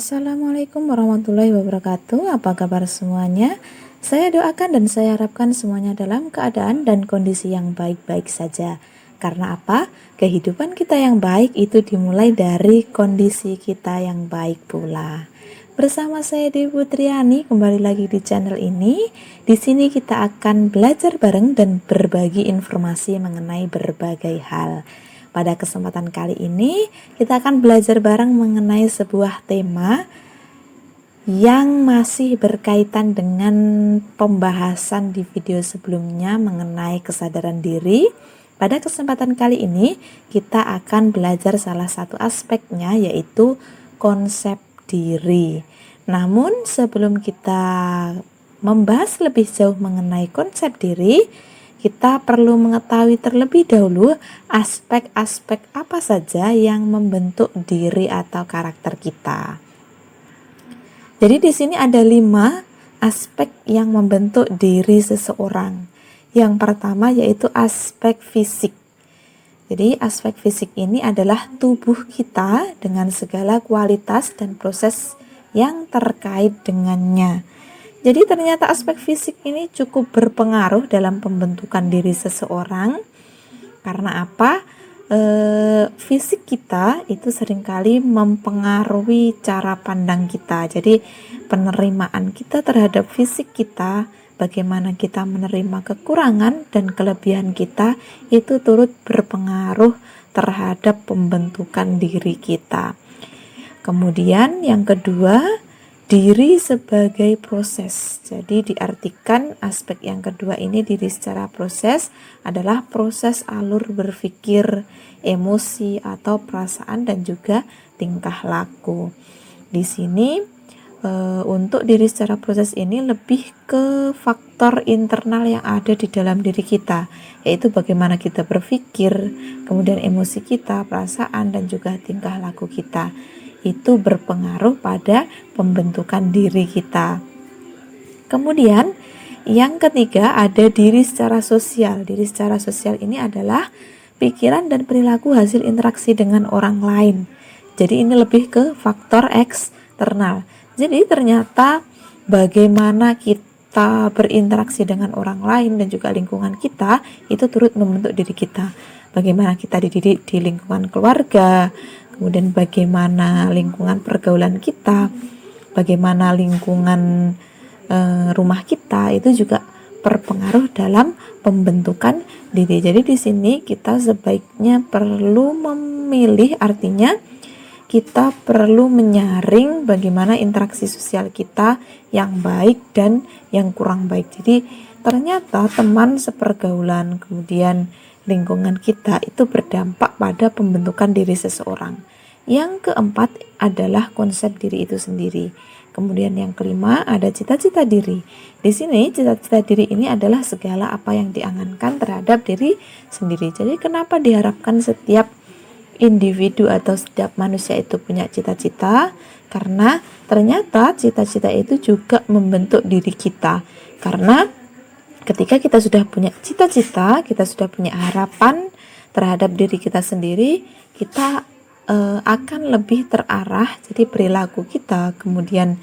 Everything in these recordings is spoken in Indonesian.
Assalamualaikum warahmatullahi wabarakatuh. Apa kabar semuanya? Saya doakan dan saya harapkan semuanya dalam keadaan dan kondisi yang baik-baik saja. Karena apa? Kehidupan kita yang baik itu dimulai dari kondisi kita yang baik pula. Bersama saya Dewi Putriani kembali lagi di channel ini. Di sini kita akan belajar bareng dan berbagi informasi mengenai berbagai hal. Pada kesempatan kali ini, kita akan belajar bareng mengenai sebuah tema yang masih berkaitan dengan pembahasan di video sebelumnya mengenai kesadaran diri. Pada kesempatan kali ini, kita akan belajar salah satu aspeknya, yaitu konsep diri. Namun, sebelum kita membahas lebih jauh mengenai konsep diri, kita perlu mengetahui terlebih dahulu aspek-aspek apa saja yang membentuk diri atau karakter kita. Jadi di sini ada 5 aspek yang membentuk diri seseorang. Yang pertama yaitu aspek fisik. Jadi aspek fisik ini adalah tubuh kita dengan segala kualitas dan proses yang terkait dengannya. Jadi ternyata aspek fisik ini cukup berpengaruh dalam pembentukan diri seseorang. Karena apa? Fisik kita itu seringkali mempengaruhi cara pandang kita. Jadi penerimaan kita terhadap fisik kita, bagaimana kita menerima kekurangan dan kelebihan kita, itu turut berpengaruh terhadap pembentukan diri kita. Kemudian yang kedua, diri sebagai proses. Jadi diartikan aspek yang kedua ini, diri secara proses, adalah proses alur berpikir, emosi atau perasaan dan juga tingkah laku. Di sini untuk diri secara proses ini lebih ke faktor internal yang ada di dalam diri kita, yaitu bagaimana kita berpikir, kemudian emosi kita, perasaan dan juga tingkah laku kita. Itu berpengaruh pada pembentukan diri kita. Kemudian yang ketiga ada diri secara sosial. Diri secara sosial ini adalah pikiran dan perilaku hasil interaksi dengan orang lain. Jadi ini lebih ke faktor eksternal. Jadi ternyata bagaimana kita berinteraksi dengan orang lain dan juga lingkungan kita itu turut membentuk diri kita. Bagaimana kita dididik di lingkungan keluarga, kemudian bagaimana lingkungan pergaulan kita, bagaimana lingkungan rumah kita, itu juga berpengaruh dalam pembentukan diri. Jadi di sini kita sebaiknya perlu memilih, artinya kita perlu menyaring bagaimana interaksi sosial kita yang baik dan yang kurang baik. Jadi ternyata teman sepergaulan, kemudian lingkungan kita itu berdampak pada pembentukan diri seseorang. Yang keempat adalah konsep diri itu sendiri. Kemudian yang kelima ada cita-cita diri. Di sini cita-cita diri ini adalah segala apa yang diangankan terhadap diri sendiri. Jadi kenapa diharapkan setiap individu atau setiap manusia itu punya cita-cita? Karena ternyata cita-cita itu juga membentuk diri kita. Karena ketika kita sudah punya cita-cita, kita sudah punya harapan terhadap diri kita sendiri, kita akan lebih terarah. Jadi perilaku kita, kemudian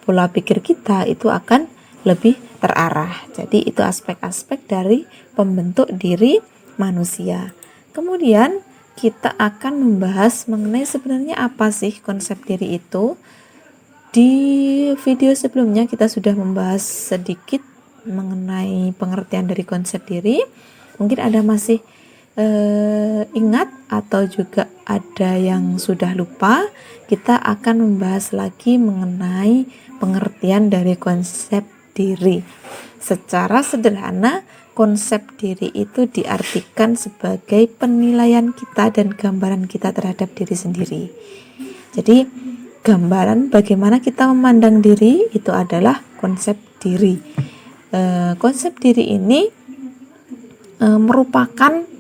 pola pikir kita itu akan lebih terarah. Jadi itu aspek-aspek dari pembentuk diri manusia. Kemudian kita akan membahas mengenai sebenarnya apa sih konsep diri itu. Di video sebelumnya kita sudah membahas sedikit mengenai pengertian dari konsep diri. Mungkin ada masih ingat atau juga ada yang sudah lupa. Kita akan membahas lagi mengenai pengertian dari konsep diri. Secara sederhana, konsep diri itu diartikan sebagai penilaian kita dan gambaran kita terhadap diri sendiri. Jadi gambaran bagaimana kita memandang diri itu adalah konsep diri. Konsep diri ini merupakan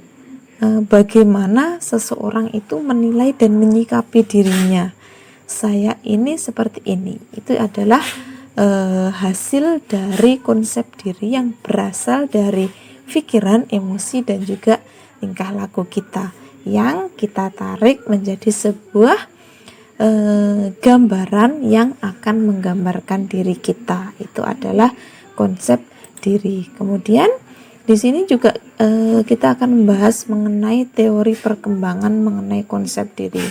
bagaimana seseorang itu menilai dan menyikapi dirinya. Saya ini seperti ini. Itu adalah hasil dari konsep diri yang berasal dari pikiran, emosi dan juga tingkah laku kita yang kita tarik menjadi sebuah gambaran yang akan menggambarkan diri kita. Itu adalah konsep diri. Kemudian di sini juga kita akan membahas mengenai teori perkembangan mengenai konsep diri.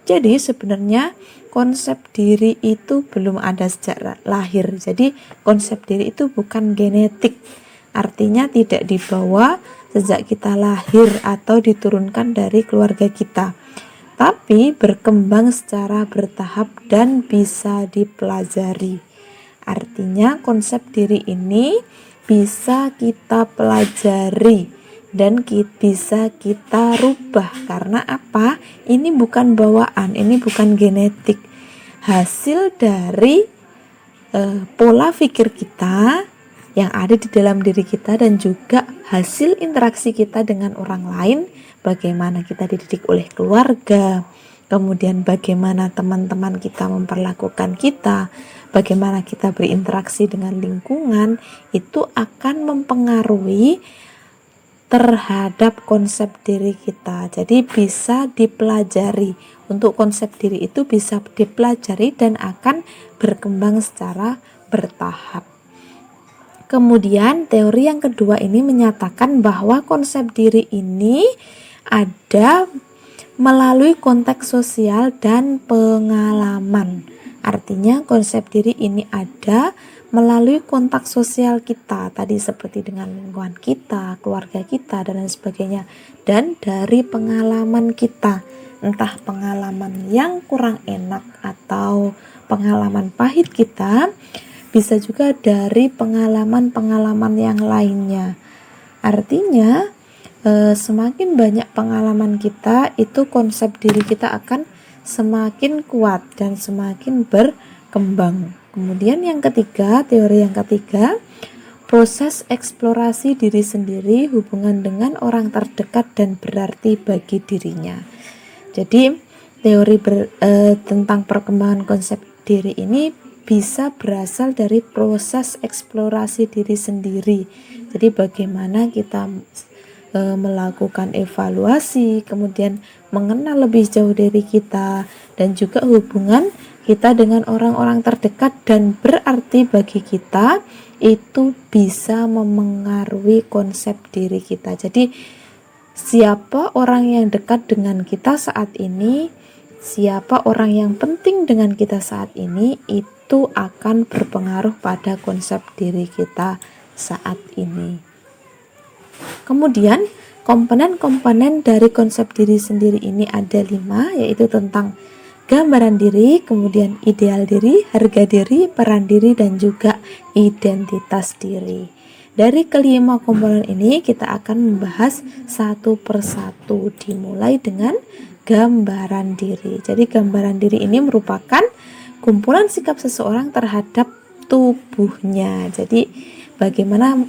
Jadi sebenarnya konsep diri itu belum ada sejak lahir. Jadi konsep diri itu bukan genetik. Artinya tidak dibawa sejak kita lahir atau diturunkan dari keluarga kita, tapi berkembang secara bertahap dan bisa dipelajari. Artinya konsep diri ini bisa kita pelajari dan bisa kita rubah. Karena apa? Ini bukan bawaan, ini bukan genetik. Hasil dari pola pikir kita yang ada di dalam diri kita dan juga hasil interaksi kita dengan orang lain, bagaimana kita dididik oleh keluarga, kemudian bagaimana teman-teman kita memperlakukan kita, bagaimana kita berinteraksi dengan lingkungan, itu akan mempengaruhi terhadap konsep diri kita. Jadi bisa dipelajari. Untuk konsep diri itu bisa dipelajari dan akan berkembang secara bertahap. Kemudian teori yang kedua ini menyatakan bahwa konsep diri ini ada melalui konteks sosial dan pengalaman. Artinya konsep diri ini ada melalui kontak sosial kita, tadi seperti dengan lingkungan kita, keluarga kita, dan lain sebagainya, dan dari pengalaman kita, entah pengalaman yang kurang enak atau pengalaman pahit kita, bisa juga dari pengalaman-pengalaman yang lainnya. Artinya semakin banyak pengalaman kita, itu konsep diri kita akan semakin kuat dan semakin berkembang. Kemudian yang ketiga, teori yang ketiga, proses eksplorasi diri sendiri, hubungan dengan orang terdekat dan berarti bagi dirinya. Jadi teori tentang perkembangan konsep diri ini bisa berasal dari proses eksplorasi diri sendiri. Jadi bagaimana kita melakukan evaluasi, kemudian mengenal lebih jauh dari kita, dan juga hubungan kita dengan orang-orang terdekat dan berarti bagi kita, itu bisa memengaruhi konsep diri kita. Jadi siapa orang yang dekat dengan kita saat ini, siapa orang yang penting dengan kita saat ini, itu akan berpengaruh pada konsep diri kita saat ini. Kemudian komponen-komponen dari konsep diri sendiri ini ada 5, yaitu tentang gambaran diri, kemudian ideal diri, harga diri, peran diri, dan juga identitas diri. Dari kelima komponen ini kita akan membahas satu persatu, dimulai dengan gambaran diri. Jadi gambaran diri ini merupakan kumpulan sikap seseorang terhadap tubuhnya. Jadi bagaimana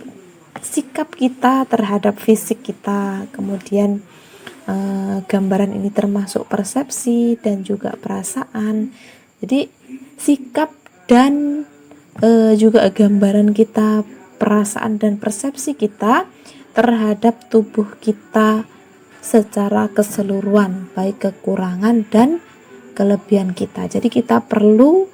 sikap kita terhadap fisik kita, kemudian gambaran ini termasuk persepsi dan juga perasaan. Jadi sikap dan juga gambaran kita, perasaan dan persepsi kita terhadap tubuh kita secara keseluruhan, baik kekurangan dan kelebihan kita. Jadi kita perlu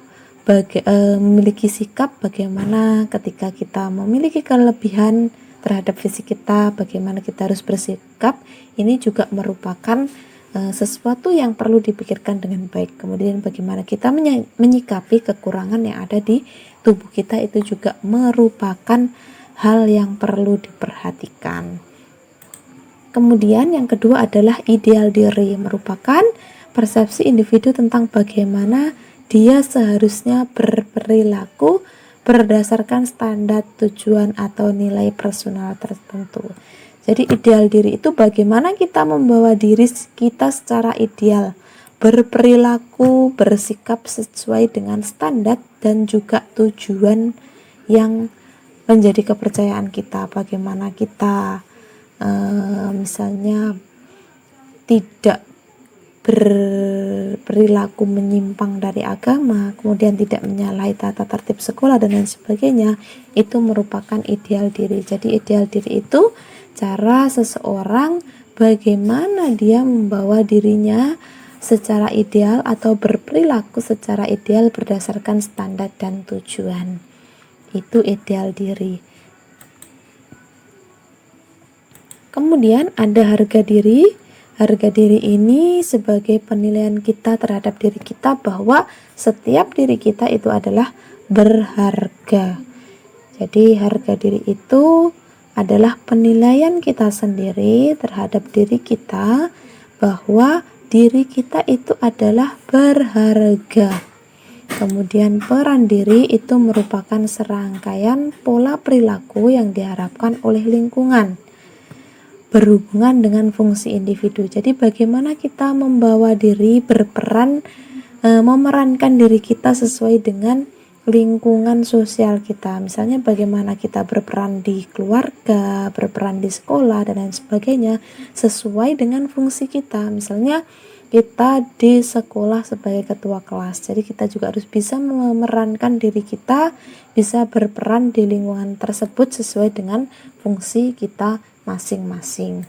memiliki sikap bagaimana ketika kita memiliki kelebihan terhadap fisik kita, bagaimana kita harus bersikap. Ini juga merupakan sesuatu yang perlu dipikirkan dengan baik. Kemudian bagaimana kita menyikapi kekurangan yang ada di tubuh kita, itu juga merupakan hal yang perlu diperhatikan. Kemudian yang kedua adalah ideal diri, merupakan persepsi individu tentang bagaimana dia seharusnya berperilaku berdasarkan standar tujuan atau nilai personal tertentu. Jadi ideal diri itu bagaimana kita membawa diri kita secara ideal, berperilaku, bersikap sesuai dengan standar dan juga tujuan yang menjadi kepercayaan kita. Bagaimana kita misalnya tidak berperilaku menyimpang dari agama, kemudian tidak menyalahi tata tertib sekolah dan lain sebagainya, itu merupakan ideal diri. Jadi ideal diri itu cara seseorang bagaimana dia membawa dirinya secara ideal atau berperilaku secara ideal berdasarkan standar dan tujuan. Itu ideal diri. Kemudian ada harga diri. Harga diri ini sebagai penilaian kita terhadap diri kita bahwa setiap diri kita itu adalah berharga. Jadi harga diri itu adalah penilaian kita sendiri terhadap diri kita bahwa diri kita itu adalah berharga. Kemudian peran diri itu merupakan serangkaian pola perilaku yang diharapkan oleh lingkungan berhubungan dengan fungsi individu. Jadi bagaimana kita membawa diri berperan, memerankan diri kita sesuai dengan lingkungan sosial kita. Misalnya bagaimana kita berperan di keluarga, berperan di sekolah dan lain sebagainya sesuai dengan fungsi kita. Misalnya kita di sekolah sebagai ketua kelas, jadi kita juga harus bisa memerankan diri kita, bisa berperan di lingkungan tersebut sesuai dengan fungsi kita masing-masing.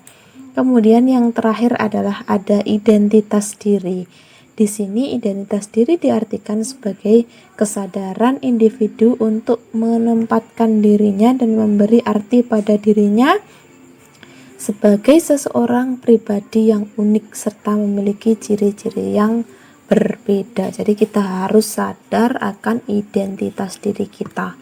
Kemudian yang terakhir adalah ada identitas diri. Di sini identitas diri diartikan sebagai kesadaran individu untuk menempatkan dirinya dan memberi arti pada dirinya sebagai seseorang pribadi yang unik serta memiliki ciri-ciri yang berbeda. Jadi kita harus sadar akan identitas diri kita,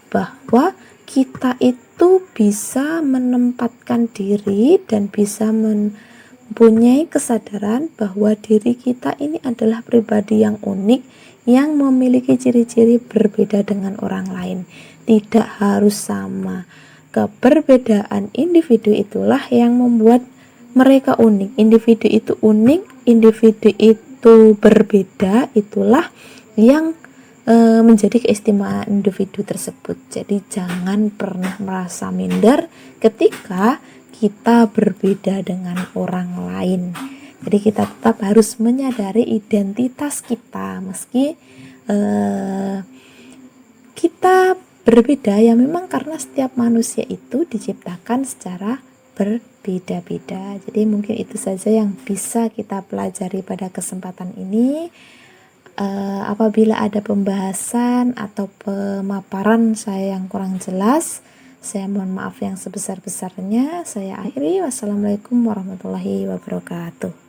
bahwa kita itu bisa menempatkan diri dan bisa mempunyai kesadaran bahwa diri kita ini adalah pribadi yang unik yang memiliki ciri-ciri berbeda dengan orang lain, tidak harus sama. Keberbedaan individu itulah yang membuat mereka unik. Individu itu unik, individu itu berbeda, itulah yang menjadi keistimewaan individu tersebut. Jadi jangan pernah merasa minder ketika kita berbeda dengan orang lain. Jadi kita tetap harus menyadari identitas kita meski kita berbeda, ya memang karena setiap manusia itu diciptakan secara berbeda-beda. Jadi mungkin itu saja yang bisa kita pelajari pada kesempatan ini. Apabila ada pembahasan atau pemaparan saya yang kurang jelas, saya mohon maaf yang sebesar-besarnya. Saya akhiri. Wassalamualaikum warahmatullahi wabarakatuh.